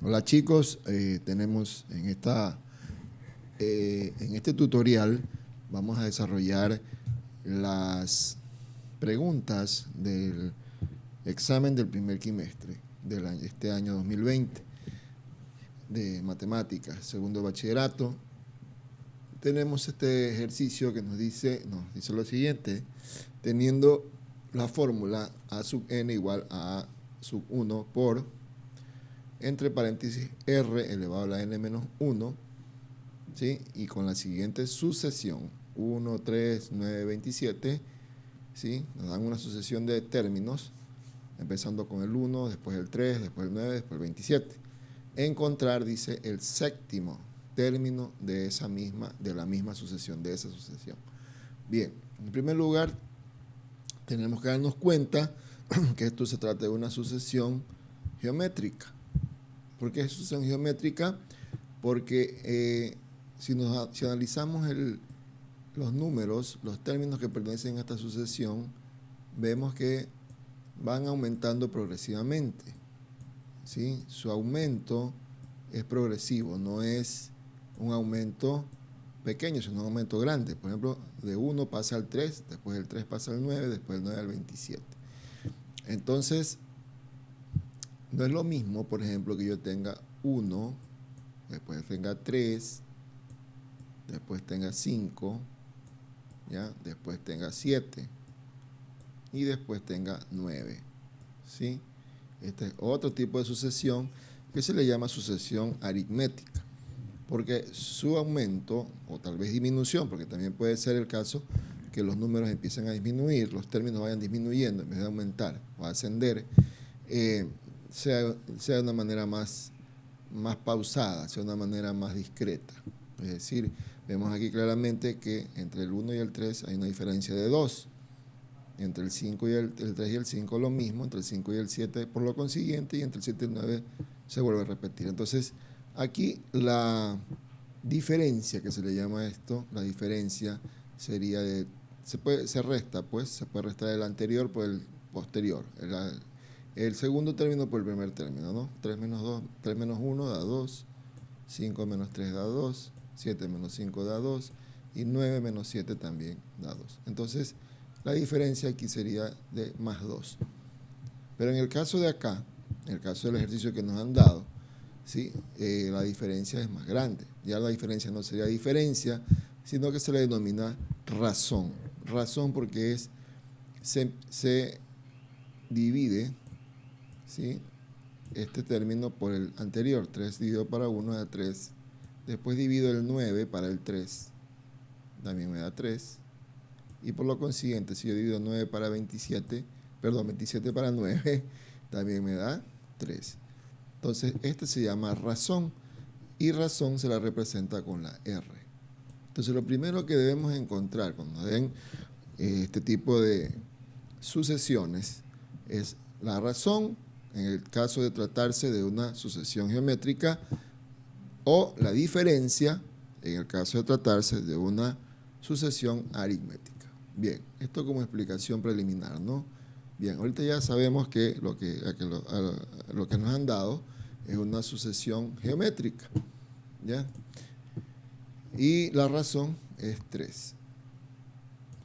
Hola chicos, tenemos en este tutorial vamos a desarrollar las preguntas del examen del primer quimestre de este año 2020 de matemáticas, segundo bachillerato. Tenemos este ejercicio que nos dice lo siguiente: teniendo la fórmula a sub n igual a a sub 1 por, entre paréntesis, r elevado a la n menos 1, ¿sí? Y con la siguiente sucesión, 1, 3, 9, 27, ¿sí? Nos dan una sucesión de términos, empezando con el 1, después el 3, después el 9, después el 27. Encontrar, dice, el séptimo término de la misma sucesión, de esa sucesión. Bien, en primer lugar, tenemos que darnos cuenta que esto se trata de una sucesión geométrica. ¿Por qué es sucesión geométrica? Porque si analizamos los números, los términos que pertenecen a esta sucesión, vemos que van aumentando progresivamente, ¿sí? Su aumento es progresivo, no es un aumento pequeño, sino un aumento grande. Por ejemplo, de 1 pasa al 3, después del 3 pasa al 9, después del 9 al 27. Entonces, no es lo mismo, por ejemplo, que yo tenga 1, después tenga 3, después tenga 5, ¿ya? Después tenga 7 y después tenga 9, ¿sí? Este es otro tipo de sucesión que se le llama sucesión aritmética, porque su aumento, o tal vez disminución, porque también puede ser el caso que los números empiecen a disminuir, los términos vayan disminuyendo en vez de aumentar o ascender, sea de una manera más pausada, sea de una manera más discreta. Es decir, vemos aquí claramente que entre el 1 y el 3 hay una diferencia de 2. Entre el 5 y el 3 y el 5 lo mismo, entre el 5 y el 7 por lo consiguiente, y entre el 7 y el 9 se vuelve a repetir. Entonces, aquí la diferencia que se le llama a esto, la diferencia sería se resta, pues, se puede restar el anterior por el posterior. El segundo término por el primer término, ¿no? 3 menos 1 da 2, 5 menos 3 da 2, 7 menos 5 da 2, y 9 menos 7 también da 2. Entonces, la diferencia aquí sería de más 2. Pero en el caso de acá, en el caso del ejercicio que nos han dado, ¿sí? La diferencia es más grande. Ya la diferencia no sería diferencia, sino que se le denomina razón. Razón porque se divide, ¿sí?, este término por el anterior. 3 dividido para 1 da 3. Después divido el 9 para el 3, también me da 3. Y por lo consiguiente, si yo divido 9 para 27, perdón, 27 para 9, también me da 3. Entonces, este se llama razón, y razón se la representa con la R. Entonces, lo primero que debemos encontrar cuando den este tipo de sucesiones es la razón, en el caso de tratarse de una sucesión geométrica, o la diferencia, en el caso de tratarse de una sucesión aritmética. Bien, esto como explicación preliminar, ¿no? Bien, ahorita ya sabemos que lo que nos han dado es una sucesión geométrica, ¿ya? Y la razón es 3.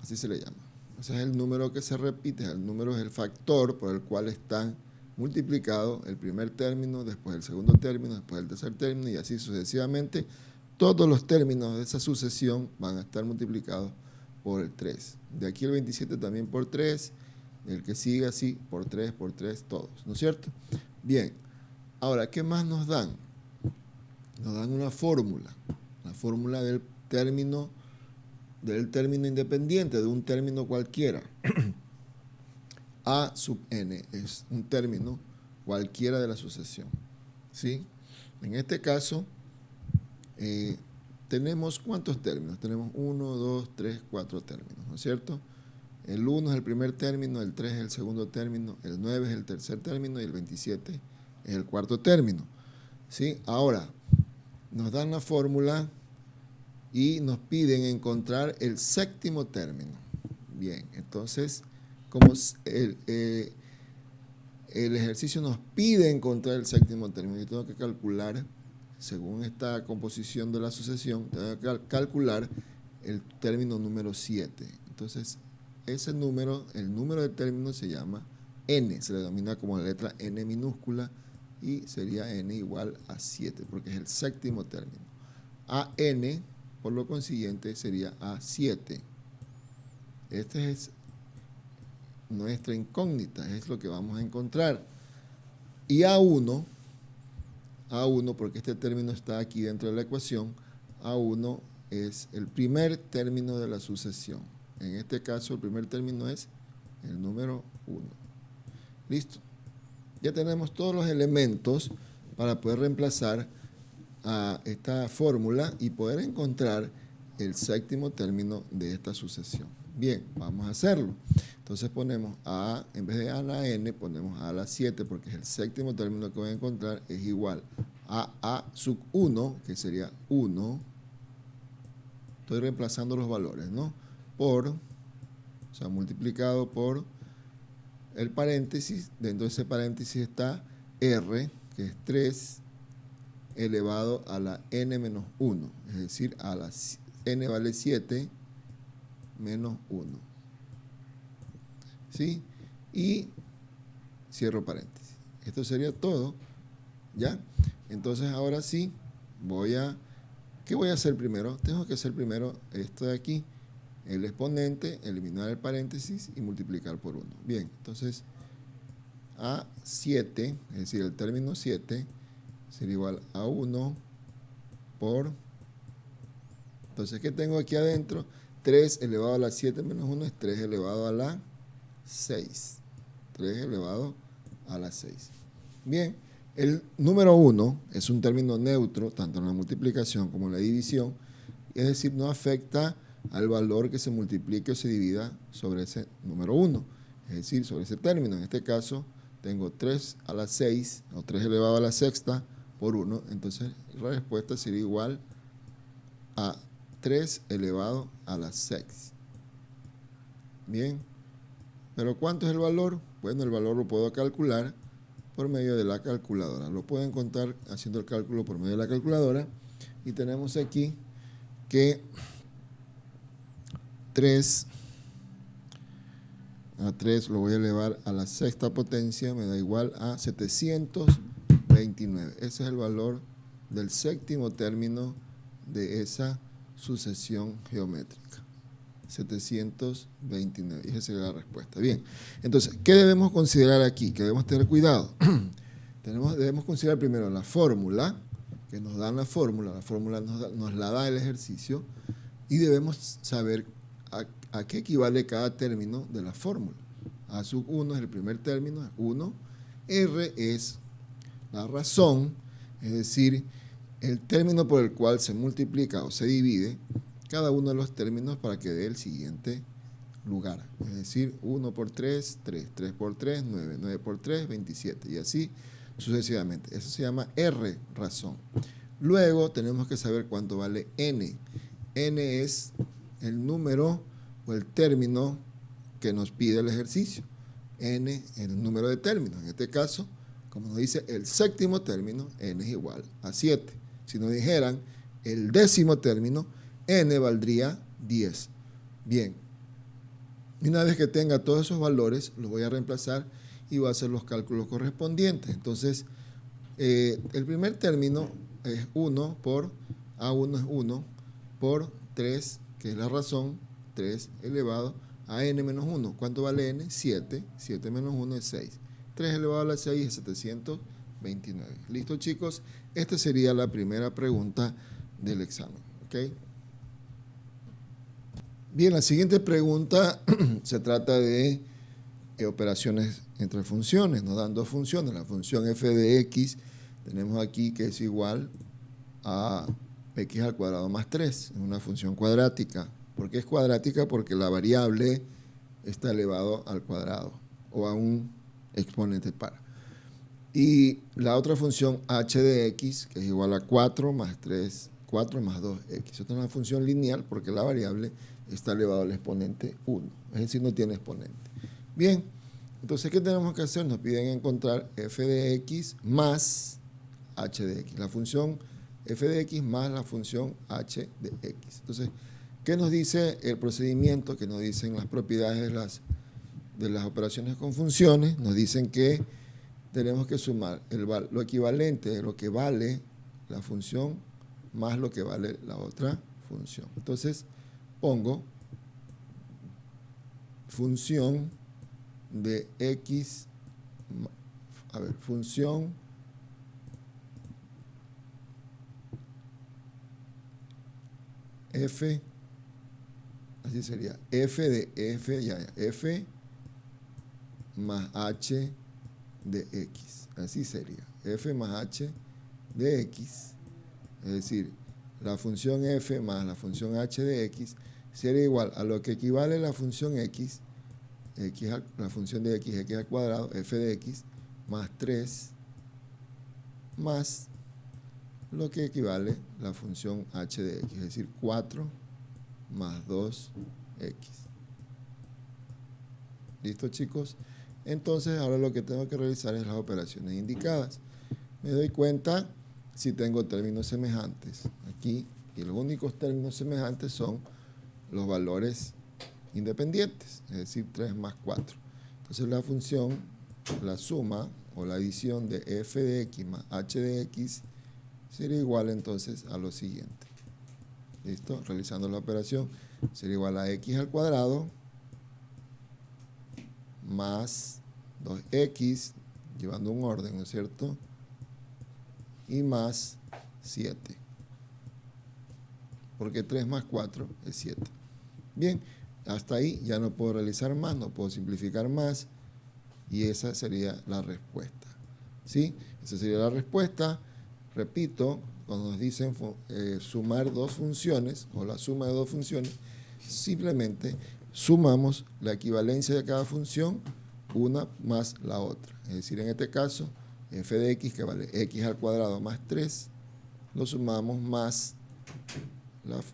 Así se le llama. O sea, es el número que se repite, el número es el factor por el cual están multiplicados el primer término, después el segundo término, después el tercer término, y así sucesivamente. Todos los términos de esa sucesión van a estar multiplicados por el 3. De aquí el 27 también por 3, el que sigue así por 3, todos, ¿no es cierto? Bien, ahora, ¿qué más nos dan? Nos dan una fórmula, la fórmula del término independiente, de un término cualquiera. A sub n es un término cualquiera de la sucesión, ¿sí? En este caso, tenemos ¿cuántos términos? Tenemos 1, 2, 3, 4 términos, ¿no es cierto? El 1 es el primer término, el 3 es el segundo término, el 9 es el tercer término y el 27 es el cuarto término, ¿sí? Ahora, nos dan la fórmula y nos piden encontrar el séptimo término. Bien, entonces, como el ejercicio nos pide encontrar el séptimo término. Yo tengo que calcular, según esta composición de la sucesión, tengo que calcular el término número 7. Entonces, ese número, el número de términos se llama n, se le denomina como la letra n minúscula y sería n igual a 7, porque es el séptimo término. AN, por lo consiguiente, sería A7. Esta es nuestra incógnita, es lo que vamos a encontrar. Y A1, porque este término está aquí dentro de la ecuación, A1 es el primer término de la sucesión. En este caso, el primer término es el número 1. Listo. Ya tenemos todos los elementos para poder reemplazar a esta fórmula y poder encontrar el séptimo término de esta sucesión. Bien, vamos a hacerlo. Entonces ponemos A, en vez de A a la n, ponemos A a la 7, porque es el séptimo término que voy a encontrar, es igual a A sub 1, que sería 1. Estoy reemplazando los valores, ¿no? Por, o sea, multiplicado por el paréntesis. Dentro de ese paréntesis está R, que es 3 elevado a la n menos 1, es decir, a la n vale 7 menos 1. ¿Sí? Y cierro paréntesis. Esto sería todo, ¿ya? Entonces, ahora sí, ¿qué voy a hacer primero? Tengo que hacer primero esto de aquí, el exponente, eliminar el paréntesis y multiplicar por 1. Bien, entonces, A7, es decir, el término 7, sería igual a 1 por, entonces, ¿qué tengo aquí adentro? 3 elevado a la 7 menos 1 es 3 elevado a la 6. 3 elevado a la 6. Bien, el número 1 es un término neutro, tanto en la multiplicación como en la división, es decir, no afecta al valor que se multiplique o se divida sobre ese número 1, es decir, sobre ese término. En este caso, tengo 3 a la 6, o 3 elevado a la sexta, por 1, entonces la respuesta sería igual a 3 elevado a la 6. Bien, pero ¿cuánto es el valor? Bueno, el valor lo puedo calcular por medio de la calculadora. Lo puedo encontrar haciendo el cálculo por medio de la calculadora. Y tenemos aquí que 3 lo voy a elevar a la sexta potencia, me da igual a 729. Ese es el valor del séptimo término de esa sucesión geométrica. 729. Y esa sería la respuesta. Bien, entonces, ¿qué debemos considerar aquí? Que debemos tener cuidado. Debemos considerar primero la fórmula, que nos dan la fórmula nos la da el ejercicio, y debemos saber a qué equivale cada término de la fórmula. A sub 1 es el primer término, es 1. R es la razón, es decir, el término por el cual se multiplica o se divide cada uno de los términos para que dé el siguiente lugar. Es decir, 1 por 3, 3, 3 por 3, 9, 9 por 3, 27, y así sucesivamente. Eso se llama R, razón. Luego tenemos que saber cuánto vale n. N es el número o el término que nos pide el ejercicio. N es el número de términos. En este caso, como nos dice el séptimo término, n es igual a 7. Si nos dijeran el décimo término, n valdría 10. Bien. Y una vez que tenga todos esos valores, los voy a reemplazar y voy a hacer los cálculos correspondientes. Entonces, el primer término es 1 por, A1 es 1 por 3, que es la razón, 3 elevado a n menos 1. ¿Cuánto vale n? 7. 7 menos 1 es 6. 3 elevado a la 6 es 729. ¿Listo, chicos? Esta sería la primera pregunta del examen. ¿Ok? Bien, la siguiente pregunta se trata de operaciones entre funciones. Nos dan dos funciones. La función f de x tenemos aquí que es igual a x al cuadrado más 3. Es una función cuadrática. ¿Por qué es cuadrática? Porque la variable está elevado al cuadrado o a un exponente par. Y la otra función h de x, que es igual a 4 más 3, 4 más 2x. Esta es una función lineal porque la variable está elevado al exponente 1. Es decir, no tiene exponente. Bien, Entonces, ¿qué tenemos que hacer? Nos piden encontrar f de x más h de x. La función f de x más la función h de x. Entonces, ¿qué nos dice el procedimiento? ¿Qué nos dicen las propiedades de las operaciones con funciones? Nos dicen que tenemos que sumar lo equivalente de lo que vale la función más lo que vale la otra función. Entonces, pongo función de x, función f, así sería, f de f más h de x, así sería, f más h de x, es decir, la función f más la función h de x sería igual a lo que equivale la función x, la función de x al cuadrado, f de x, más 3, más lo que equivale la función h de x, es decir, 4 más 2x. ¿Listo, chicos? Entonces, ahora lo que tengo que realizar es las operaciones indicadas. Me doy cuenta si tengo términos semejantes aquí, y los únicos términos semejantes son los valores independientes, es decir, 3 más 4. Entonces, la función, la suma o la adición de f de x más h de x sería igual entonces a lo siguiente. ¿Listo? Realizando la operación, sería igual a x al cuadrado más 2x, llevando un orden, ¿no es cierto? Y más 7. Porque 3 más 4 es 7. Bien, hasta ahí ya no puedo realizar más, no puedo simplificar más. Y esa sería la respuesta. ¿Sí? Esa sería la respuesta. Repito, cuando nos dicen sumar dos funciones o la suma de dos funciones, simplemente sumamos la equivalencia de cada función, una más la otra. Es decir, en este caso, f de x, que vale x al cuadrado más 3, lo sumamos más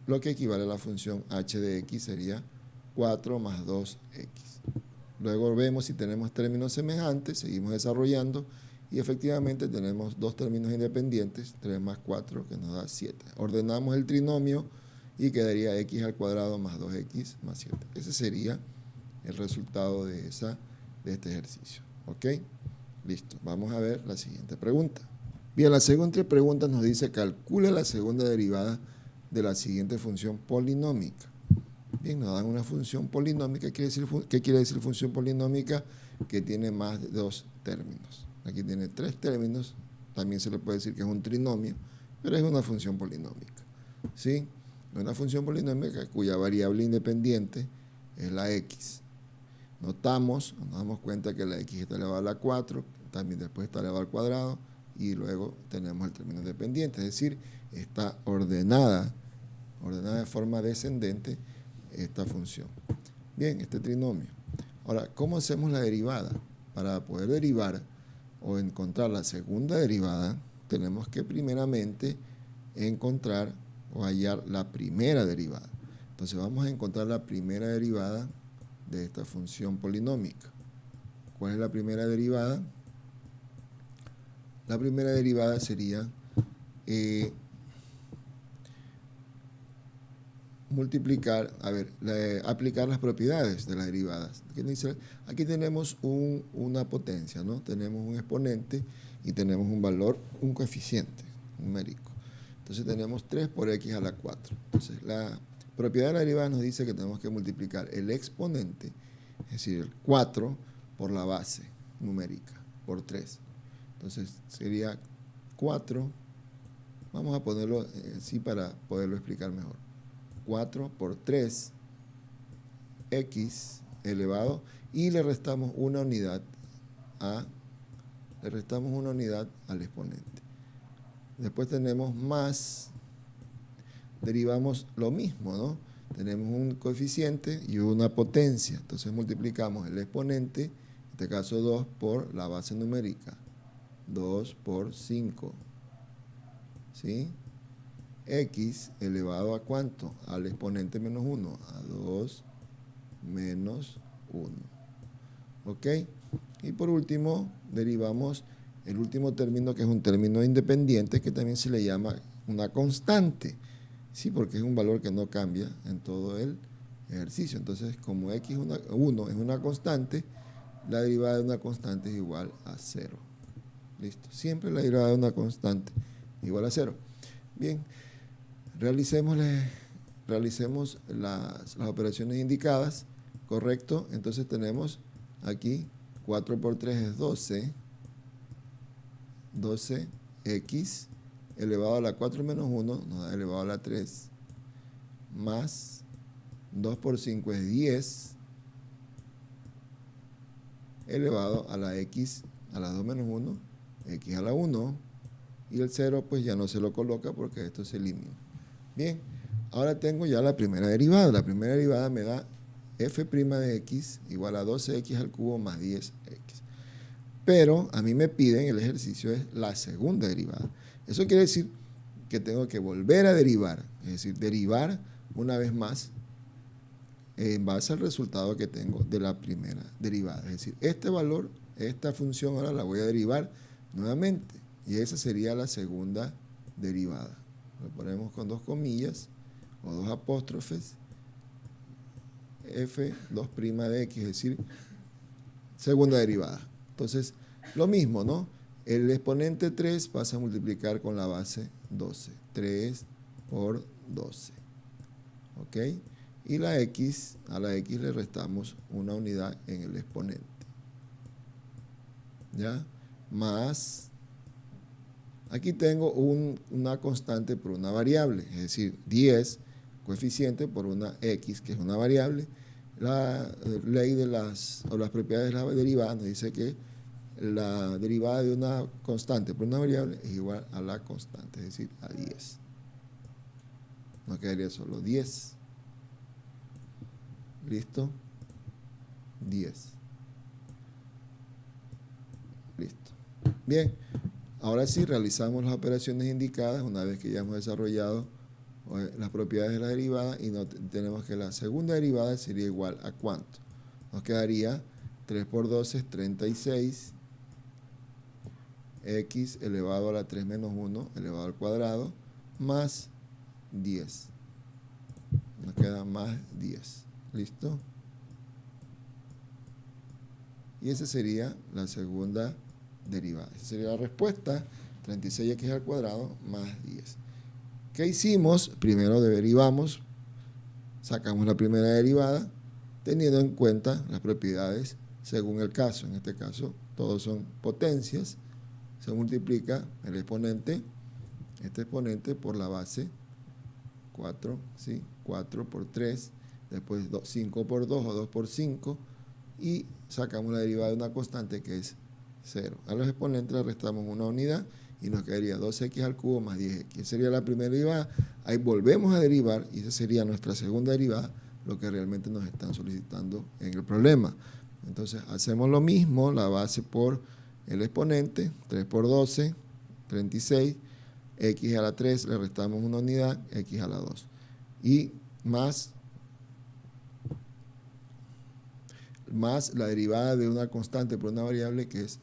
lo que equivale a la función h de x, sería 4 más 2x. Luego vemos si tenemos términos semejantes, seguimos desarrollando y efectivamente tenemos dos términos independientes, 3 más 4, que nos da 7. Ordenamos el trinomio y quedaría x al cuadrado más 2x más 7. Ese sería el resultado de este ejercicio. ¿Ok? Listo. Vamos a ver la siguiente pregunta. Bien, la siguiente pregunta nos dice calcula la segunda derivada de la siguiente función polinómica. Bien, nos dan una función polinómica. ¿Qué quiere decir función polinómica? Que tiene más de dos términos. Aquí tiene tres términos. También se le puede decir que es un trinomio, pero es una función polinómica. ¿Sí? Una función polinómica cuya variable independiente es la x. Nos damos cuenta que la x está elevada a la 4, también después está elevada al cuadrado, y luego tenemos el término independiente, es decir, está ordenada de forma descendente esta función. Bien, este trinomio. Ahora, ¿cómo hacemos la derivada? Para poder derivar o encontrar la segunda derivada, tenemos que primeramente encontrar o hallar la primera derivada. Entonces vamos a encontrar la primera derivada de esta función polinómica. ¿Cuál es la primera derivada? La primera derivada sería aplicar las propiedades de las derivadas. Aquí tenemos una potencia, ¿no? Tenemos un exponente y tenemos un valor, un coeficiente numérico. Entonces tenemos 3 por x a la 4. Entonces la propiedad de la derivada nos dice que tenemos que multiplicar el exponente, es decir, el 4, por la base numérica, por 3. Entonces sería 4, vamos a ponerlo así para poderlo explicar mejor. 4 por 3, x elevado, y le restamos una unidad al exponente. Después tenemos más, derivamos lo mismo, ¿no? Tenemos un coeficiente y una potencia, entonces multiplicamos el exponente, en este caso 2, por la base numérica, 2 por 5, ¿sí? X elevado a ¿cuánto? Al exponente menos 1, a 2 menos 1. ¿Ok? Y por último, derivamos el último término, que es un término independiente, que también se le llama una constante. Sí, porque es un valor que no cambia en todo el ejercicio. Entonces, como x1 es una constante, la derivada de una constante es igual a 0. Listo. Siempre la derivada de una constante igual a 0. Bien, realicemos las operaciones indicadas, ¿correcto? Entonces tenemos aquí 4 por 3 es 12, 12x elevado a la 4 menos 1 nos da elevado a la 3, más 2 por 5 es 10, elevado a la x a la 2 menos 1, x a la 1, y el 0 pues ya no se lo coloca porque esto se elimina. Bien, ahora tengo ya la primera derivada. La primera derivada me da f' de x igual a 12x al cubo más 10x. Pero a mí me piden, el ejercicio es la segunda derivada. Eso quiere decir que tengo que volver a derivar, es decir, derivar una vez más en base al resultado que tengo de la primera derivada. Es decir, este valor, esta función ahora la voy a derivar nuevamente y esa sería la segunda derivada. Lo ponemos con 2 comillas o 2 apóstrofes, f2' de x, es decir, segunda derivada. Entonces, lo mismo, ¿no? El exponente 3 pasa a multiplicar con la base 12. 3 por 12. ¿Ok? Y a la x le restamos una unidad en el exponente. ¿Ya? Más, aquí tengo una constante por una variable, es decir, 10 coeficiente por una x, que es una variable. La ley de las propiedades de la derivada nos dice que la derivada de una constante por una variable es igual a la constante, es decir, a 10. Nos quedaría solo 10. ¿Listo? 10. Listo. Bien, ahora sí realizamos las operaciones indicadas una vez que ya hemos desarrollado las propiedades de la derivada y tenemos que la segunda derivada sería igual a ¿cuánto? Nos quedaría 3 por 12 es 36, x elevado a la 3 menos 1 elevado al cuadrado, más 10. Nos queda más 10. ¿Listo? Y esa sería la segunda derivada. Esa sería la respuesta, 36x al cuadrado más 10. ¿Qué hicimos? Primero derivamos, sacamos la primera derivada, teniendo en cuenta las propiedades según el caso. En este caso, todos son potencias. Se multiplica el exponente, este exponente por la base 4, ¿sí? 4 por 3, después 5 por 2 o 2 por 5, y sacamos la derivada de una constante que es 0. A los exponentes le restamos una unidad y nos quedaría 2x al cubo más 10x. Esa sería la primera derivada. Ahí volvemos a derivar y esa sería nuestra segunda derivada, lo que realmente nos están solicitando en el problema. Entonces hacemos lo mismo, la base por el exponente, 3 por 12, 36, x a la 3 le restamos una unidad, x a la 2. Y más la derivada de una constante por una variable que es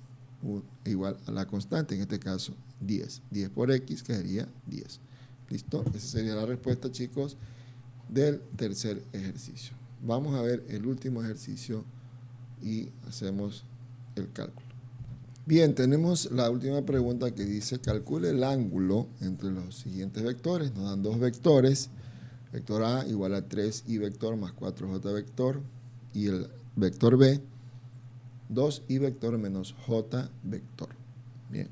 igual a la constante, en este caso 10. 10 por x quedaría 10. ¿Listo? Esa sería la respuesta, chicos, del tercer ejercicio. Vamos a ver el último ejercicio y hacemos el cálculo. Bien, tenemos la última pregunta que dice, calcule el ángulo entre los siguientes vectores. Nos dan dos vectores, vector A igual a 3i vector más 4j vector, y el vector B, 2i vector menos j vector. Bien,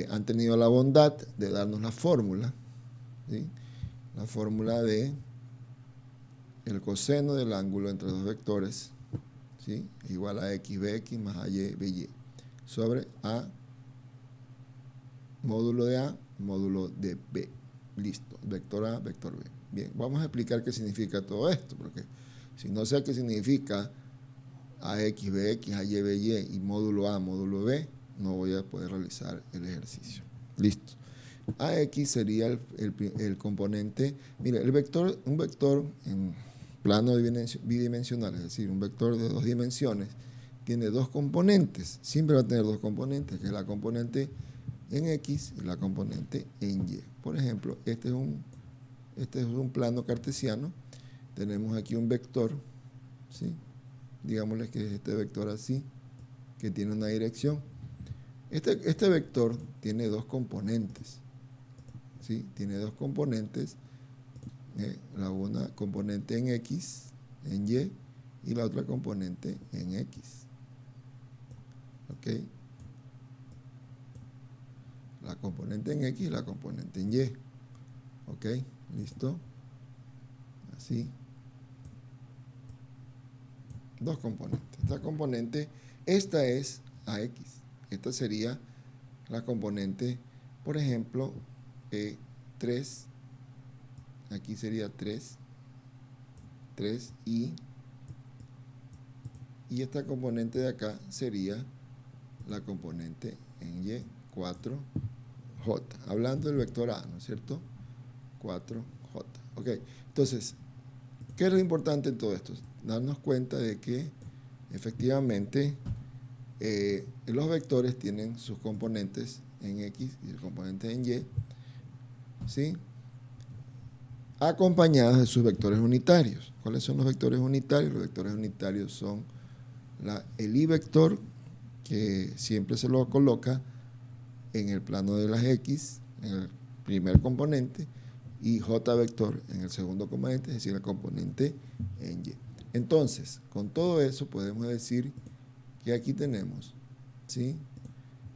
han tenido la bondad de darnos la fórmula, ¿sí? La fórmula de el coseno del ángulo entre dos vectores, ¿sí? Igual a x bx más a y by sobre a módulo de A, módulo de B. Listo, vector A, vector B. Bien, vamos a explicar qué significa todo esto, porque si no sé qué significa AX, BX, AY, BY y módulo A, módulo B, no voy a poder realizar el ejercicio. Listo. AX sería el componente, mire, un vector en plano bidimensional, es decir, un vector de dos dimensiones, tiene dos componentes, siempre va a tener dos componentes, que es la componente en X y la componente en Y. Por ejemplo, este es un plano cartesiano, tenemos aquí un vector, ¿sí? Digámosle que es este vector así, que tiene una dirección. Este vector tiene dos componentes, ¿sí? Tiene dos componentes, la una componente en X, en Y, y la otra componente en X. ¿Ok? La componente en X y la componente en Y. ¿Ok? ¿Listo? Así. Dos componentes. Esta es AX. Esta sería la componente, por ejemplo, 3. Aquí sería 3 y esta componente de acá sería la componente en Y, 4J. Hablando del vector A, ¿no es cierto? 4J. Ok, entonces, ¿qué es lo importante en todo esto? Darnos cuenta de que efectivamente los vectores tienen sus componentes en X y sus componentes en Y, ¿sí? Acompañados de sus vectores unitarios. ¿Cuáles son los vectores unitarios? Los vectores unitarios son el I vector, que siempre se lo coloca en el plano de las X, en el primer componente, y J vector en el segundo componente, es decir, el componente en Y. Entonces, con todo eso podemos decir que aquí tenemos, ¿sí?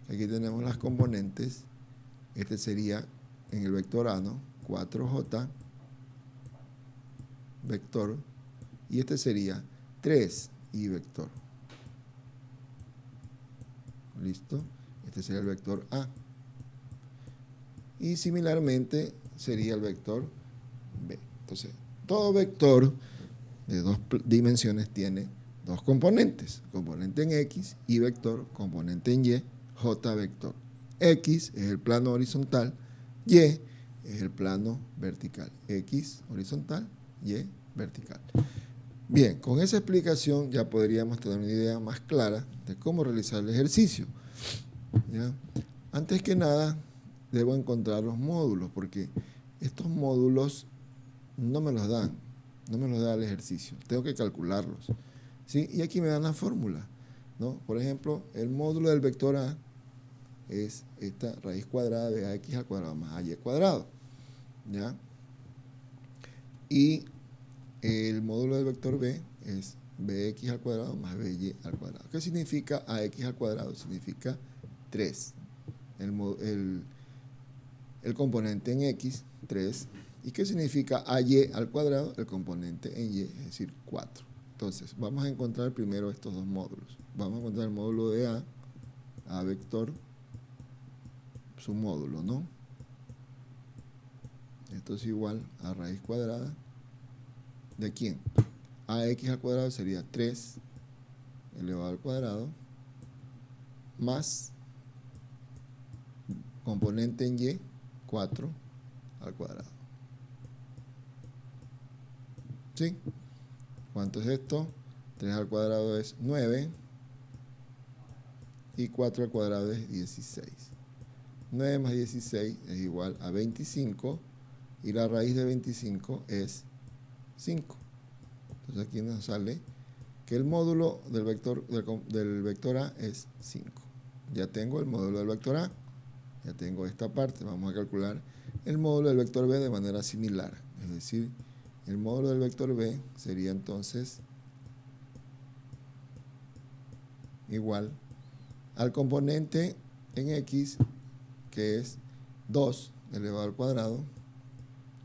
Aquí tenemos las componentes. Este sería en el vector A, ¿no? 4J vector, y este sería 3Y vector. ¿Listo? Este sería el vector A. Y similarmente sería el vector B. Entonces, todo vector de dos dimensiones tiene dos componentes, componente en X, Y vector, componente en Y, J vector. X es el plano horizontal, Y es el plano vertical. X horizontal, Y vertical. Bien, con esa explicación ya podríamos tener una idea más clara de cómo realizar el ejercicio. ¿Ya? Antes que nada, debo encontrar los módulos, porque estos módulos no me los dan, no me los da el ejercicio, tengo que calcularlos, ¿sí? Y aquí me dan la fórmula, ¿no? Por ejemplo, el módulo del vector A es esta raíz cuadrada de AX al cuadrado más AY cuadrado, ¿ya? Y el módulo del vector B es BX al cuadrado más BY al cuadrado. ¿Qué significa AX al cuadrado? Significa 3. El componente en X, 3. ¿Y qué significa AY al cuadrado? El componente en Y, es decir, 4. Entonces, vamos a encontrar primero estos dos módulos. Vamos a encontrar el módulo de A vector, su módulo, ¿no? Esto es igual a raíz cuadrada. ¿De quién? AX al cuadrado sería 3 elevado al cuadrado más componente en Y, 4 al cuadrado. ¿Sí? ¿Cuánto es esto? 3 al cuadrado es 9 y 4 al cuadrado es 16. 9 más 16 es igual a 25 y la raíz de 25 es 5. Entonces aquí nos sale que el módulo del vector A es 5. Ya tengo el módulo del vector A, ya tengo esta parte. Vamos a calcular el módulo del vector B de manera similar. Es decir, el módulo del vector B sería entonces igual al componente en X, que es 2 elevado al cuadrado,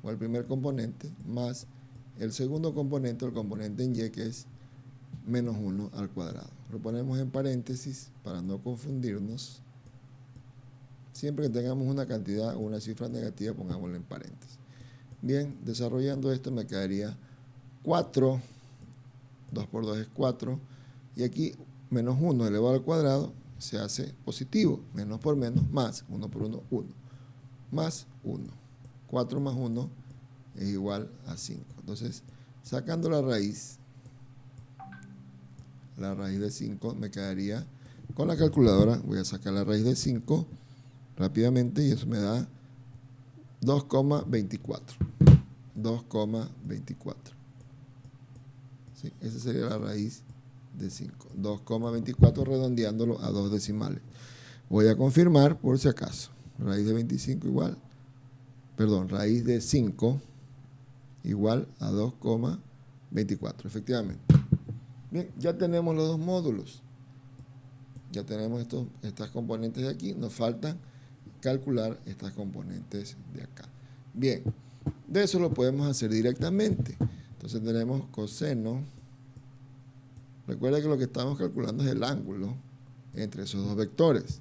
o al primer componente, más el segundo componente, el componente en Y, que es menos 1 al cuadrado. Lo ponemos en paréntesis para no confundirnos. Siempre que tengamos una cantidad o una cifra negativa, pongámoslo en paréntesis. Bien, desarrollando esto me quedaría 4, 2 por 2 es 4, y aquí menos 1 elevado al cuadrado se hace positivo, menos por menos, más, 1 por 1, 1, más 1. 4 más 1 es igual a 5. Entonces, sacando la raíz, La raíz de 5 me quedaría con la calculadora. Voy a sacar la raíz de 5 rápidamente y eso me da 2,24. 2,24. ¿Sí? Esa sería la raíz de 5. 2,24 redondeándolo a 2 decimales. Voy a confirmar por si acaso. Raíz de 25 igual. Perdón, raíz de 5 igual a 2,24. Efectivamente. Bien, ya tenemos los dos módulos. Ya tenemos estas componentes de aquí. Nos falta calcular estas componentes de acá. Bien, de eso lo podemos hacer directamente. Entonces tenemos coseno. Recuerda que lo que estamos calculando es el ángulo entre esos dos vectores.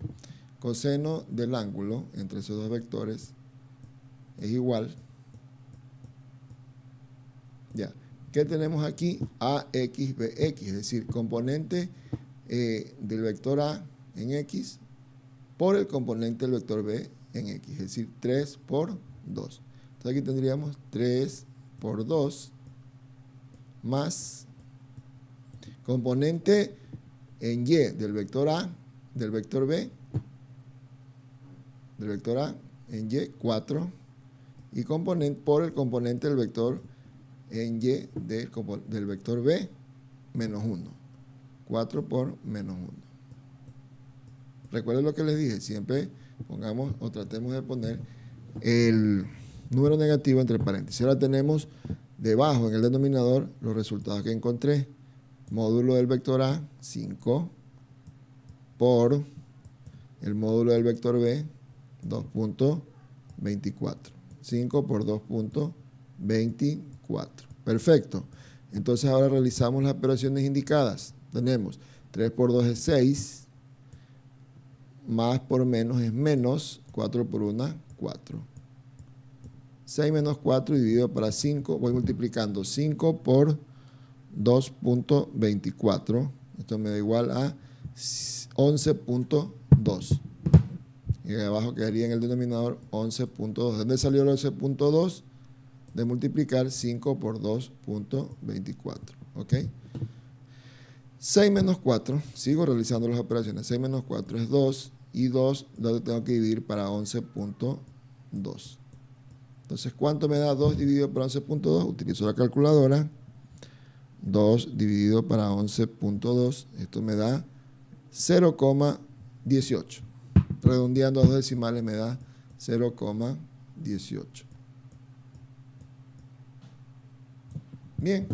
Coseno del ángulo entre esos dos vectores es igual. Ya. ¿Qué tenemos aquí? AX, BX, es decir, componente del vector A en X por el componente del vector B en X, es decir, 3 por 2. Entonces aquí tendríamos 3 por 2 más componente en Y del vector A, del vector B, del vector A en Y, 4, y componente por el componente del vector en Y del vector B, menos 1. 4 por menos 1. Recuerden lo que les dije, siempre pongamos o tratemos de poner el número negativo entre paréntesis. Ahora tenemos debajo en el denominador los resultados que encontré. Módulo del vector A, 5, por el módulo del vector B, 2.24. 5 por 2.24. Perfecto. Entonces ahora realizamos las operaciones indicadas. Tenemos 3 por 2 es 6. Más por menos es menos, 4 por 1, 4. 6 menos 4 dividido para 5, voy multiplicando 5 por 2.24. Esto me da igual a 11.2. Y abajo quedaría en el denominador 11.2. ¿De dónde salió el 11.2? De multiplicar 5 por 2.24. ¿Ok? 6 menos 4, sigo realizando las operaciones. 6 menos 4 es 2, y 2 lo tengo que dividir para 11.2. Entonces, ¿cuánto me da 2 dividido para 11.2? Utilizo la calculadora. 2 dividido para 11.2, esto me da 0,18. Redondeando a 2 decimales me da 0,18. Bien,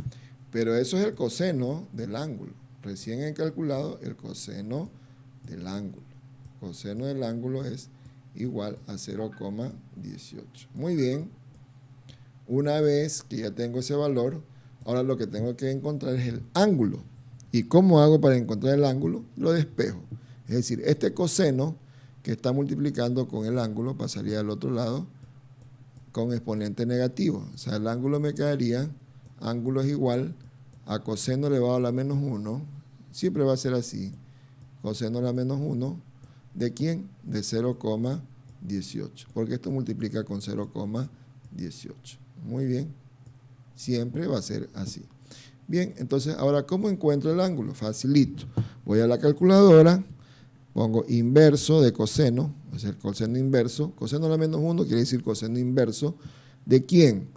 pero eso es el coseno del ángulo. Recién he calculado el coseno del ángulo. Coseno del ángulo es igual a 0,18. Muy bien. Una vez que ya tengo ese valor, ahora lo que tengo que encontrar es el ángulo. ¿Y cómo hago para encontrar el ángulo? Lo despejo. Es decir, este coseno que está multiplicando con el ángulo pasaría al otro lado con exponente negativo. O sea, el ángulo me quedaría, ángulo es igual a coseno elevado a la menos 1, siempre va a ser así, coseno a la menos 1, ¿de quién? De 0,18, porque esto multiplica con 0,18. Muy bien, siempre va a ser así. Bien, entonces, ahora, ¿cómo encuentro el ángulo? Facilito. Voy a la calculadora, pongo inverso de coseno, es el coseno inverso, coseno a la menos 1 quiere decir coseno inverso, ¿de quién?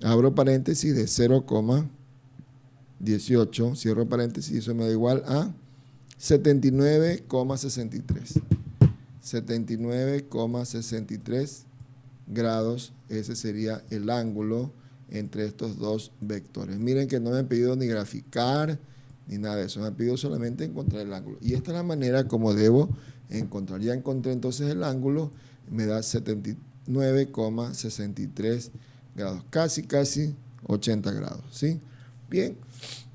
Abro paréntesis de 0,18, cierro paréntesis, eso me da igual a 79,63. 79,63 grados, ese sería el ángulo entre estos dos vectores. Miren que no me han pedido ni graficar ni nada de eso, me han pedido solamente encontrar el ángulo. Y esta es la manera como debo encontrar. Ya encontré entonces el ángulo, me da 79,63 grados, casi 80 grados, ¿sí? Bien,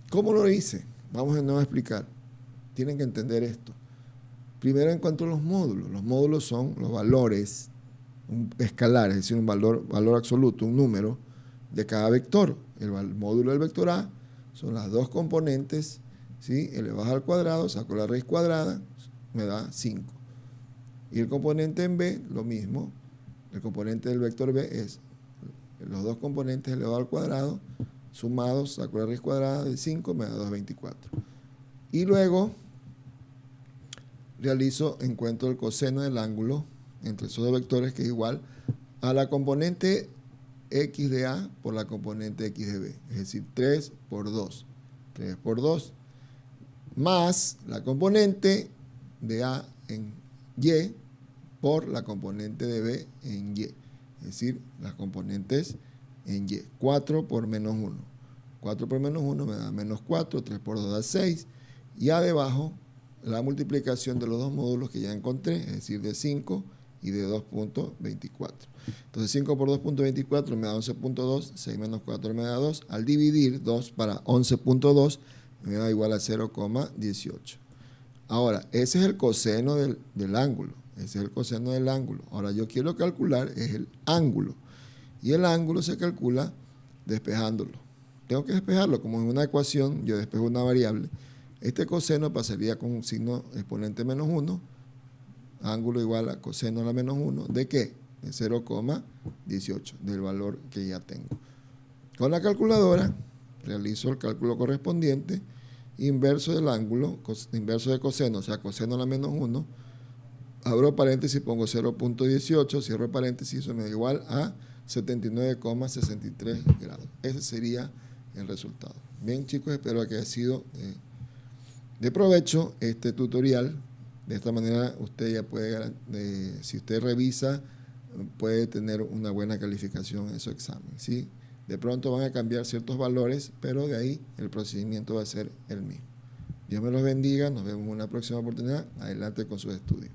¿cómo lo hice? Vamos de nuevo a explicar. Tienen que entender esto. Primero encuentro los módulos. Los módulos son los valores escalares, es decir, un valor absoluto, un número de cada vector. El módulo del vector A son las dos componentes, ¿sí? Elevadas al cuadrado, saco la raíz cuadrada, me da 5. Y el componente en B, lo mismo. El componente del vector B es los dos componentes elevados al cuadrado, sumados, saco la raíz cuadrada de 5, me da 2,24. Y luego encuentro el coseno del ángulo entre esos dos vectores, que es igual a la componente x de A por la componente x de B. Es decir, 3 por 2. 3 por 2 más la componente de A en Y por la componente de B en Y. Es decir, las componentes en Y. 4 por menos 1. 4 por menos 1 me da menos 4. 3 por 2 da 6. Y A debajo, la multiplicación de los dos módulos que ya encontré, es decir, de 5 y de 2.24. Entonces 5 por 2.24 me da 11.2, 6 menos 4 me da 2. Al dividir 2 para 11.2 me da igual a 0,18. Ahora, ese es el coseno del ángulo. Ese es el coseno del ángulo. Ahora yo quiero calcular es el ángulo. Y el ángulo se calcula despejándolo. Tengo que despejarlo, como en una ecuación yo despejo una variable. Este coseno pasaría con un signo exponente menos 1, ángulo igual a coseno a la menos 1, ¿de qué? De 0,18, del valor que ya tengo. Con la calculadora realizo el cálculo correspondiente, inverso del ángulo, inverso de coseno, o sea, coseno a la menos 1, abro paréntesis, pongo 0.18, cierro paréntesis, eso me da igual a 79,63 grados. Ese sería el resultado. Bien, chicos, espero que haya sido de provecho este tutorial. De esta manera usted ya puede, si usted revisa, puede tener una buena calificación en su examen, ¿sí? De pronto van a cambiar ciertos valores, pero de ahí el procedimiento va a ser el mismo. Dios me los bendiga, nos vemos en una próxima oportunidad. Adelante con sus estudios.